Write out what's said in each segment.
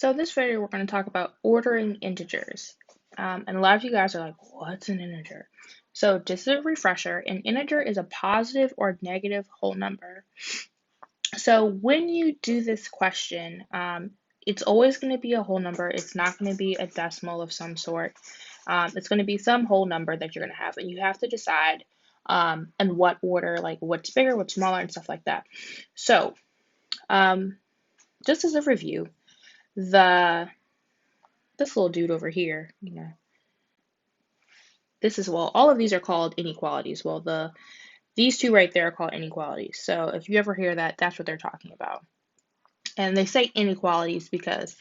So in this video, we're going to talk about ordering integers. And a lot of you guys are like, what's an integer? So just as a refresher, an integer is a positive or negative whole number. So when you do this question, it's always going to be a whole number. It's not going to be a decimal of some sort. It's going to be some whole number that you're going to have. And you have to decide in what order, like what's bigger, what's smaller, and stuff like that. So just as a review, this little dude over here, this is, well, all of these are called inequalities. Well, these two right there are called inequalities. So if you ever hear that, that's what they're talking about. And they say inequalities because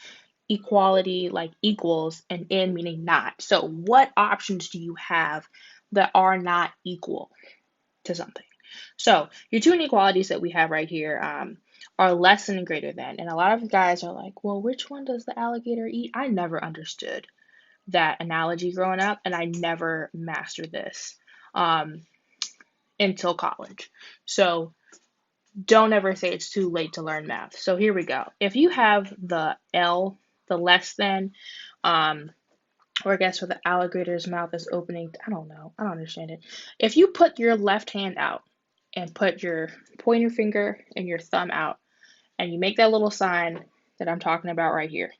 equality, like equals, and in meaning not. So what options do you have that are not equal to something? So your two inequalities that we have right here are less than and greater than. And a lot of guys are like, well, which one does the alligator eat? I never understood that analogy growing up, and I never mastered this until college. So don't ever say it's too late to learn math. So here we go. If you have the L, the less than, or I guess where the alligator's mouth is opening, I don't know, I don't understand it. If you put your left hand out and put your pointer finger and your thumb out, and you make that little sign that I'm talking about right here,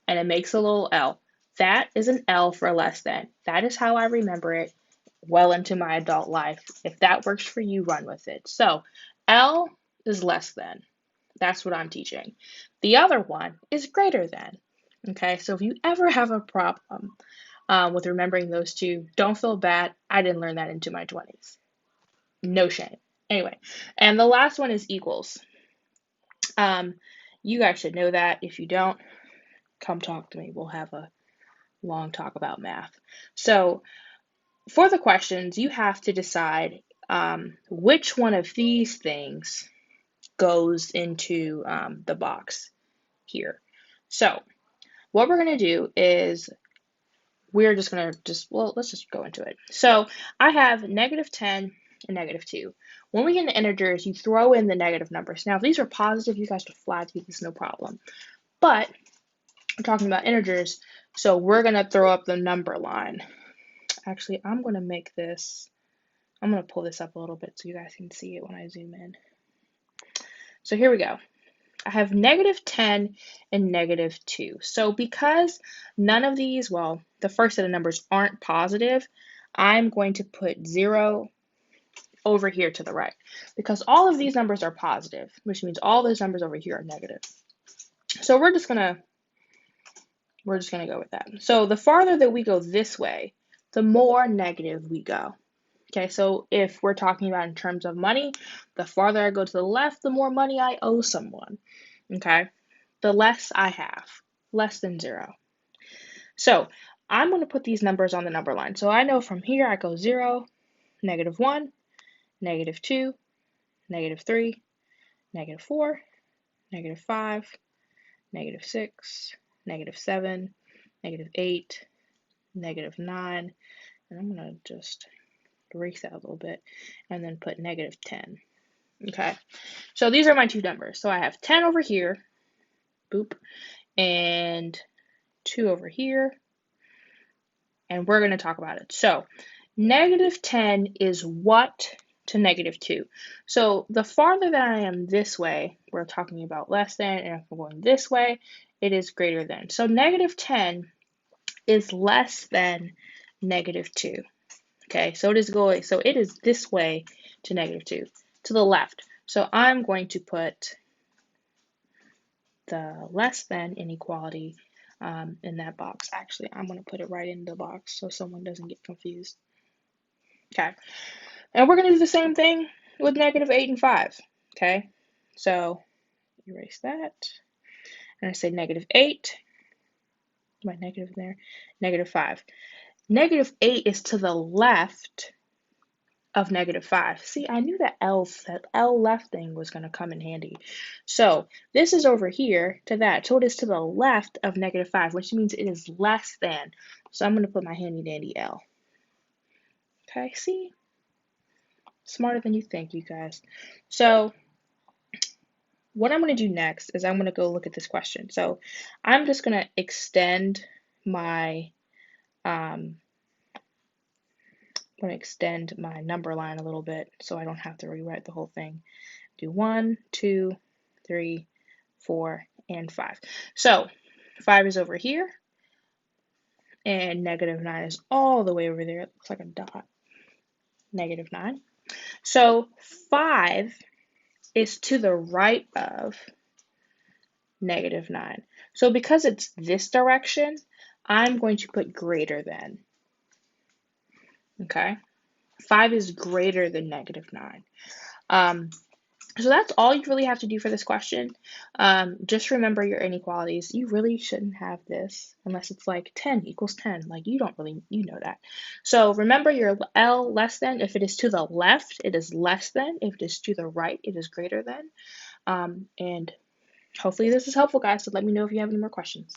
and it makes a little L, that is an L for less than. That is how I remember it well into my adult life. If that works for you, run with it. So L is less than. That's what I'm teaching. The other one is greater than. Okay, so if you ever have a problem with remembering those two, don't feel bad. I didn't learn that into my 20s. No shame. Anyway, and the last one is equals. You guys should know that. If you don't, come talk to me. We'll have a long talk about math. So for the questions, you have to decide which one of these things goes into the box here. So what we're going to do is we're just going to well, let's just go into it. So I have -10 and -2. When we get into integers, you throw in the negative numbers. Now, if these are positive, you guys can fly through this, no problem. But we're talking about integers, so we're going to throw up the number line. Actually, I'm going to pull this up a little bit so you guys can see it when I zoom in. So here we go. I have -10 and -2. So because none of these, well, the first set of numbers aren't positive, I'm going to put 0 over here to the right. Because all of these numbers are positive, which means all those numbers over here are negative. So we're just gonna go with that. So the farther that we go this way, the more negative we go. Okay, so if we're talking about in terms of money, the farther I go to the left, the more money I owe someone. Okay, the less I have, less than 0. So I'm going to put these numbers on the number line. So I know from here I go 0, -1, -2, -3, -4, -5, -6, -7, -8, -9, and I'm going to just erase that a little bit, and then put -10. Okay, so these are my two numbers. So I have 10 over here, boop, and 2 over here, and we're going to talk about it. So -10 is what to -2? So the farther that I am this way, we're talking about less than, and if I'm going this way, it is greater than. So -10 is less than -2. Okay, so it is this way to -2, to the left. So I'm going to put the less than inequality in that box. Actually, I'm going to put it right in the box so someone doesn't get confused. Okay, and we're going to do the same thing with -8 and 5. Okay, so erase that, and I say -8. My negative there, -5. -8 is to the left of -5. See, I knew that L left thing was going to come in handy. So this is over here to that. So it is to the left of -5, which means it is less than. So I'm going to put my handy dandy L. Okay, see? Smarter than you think, you guys. So what I'm going to do next is I'm going to go look at this question. So I'm just going to extend my um, number line a little bit so I don't have to rewrite the whole thing. Do 1, 2, 3, 4, and 5. So 5 is over here, and negative 9 is all the way over there. It looks like a dot. Negative 9. So 5 is to the right of negative 9. So because it's this direction, I'm going to put greater than. Okay? 5 is greater than negative 9. So that's all you really have to do for this question. Just remember your inequalities. You really shouldn't have this unless it's like 10 equals 10. Like you don't really, you know that. So remember your L less than. If it is to the left, it is less than. If it is to the right, it is greater than. And hopefully this is helpful, guys. So let me know if you have any more questions.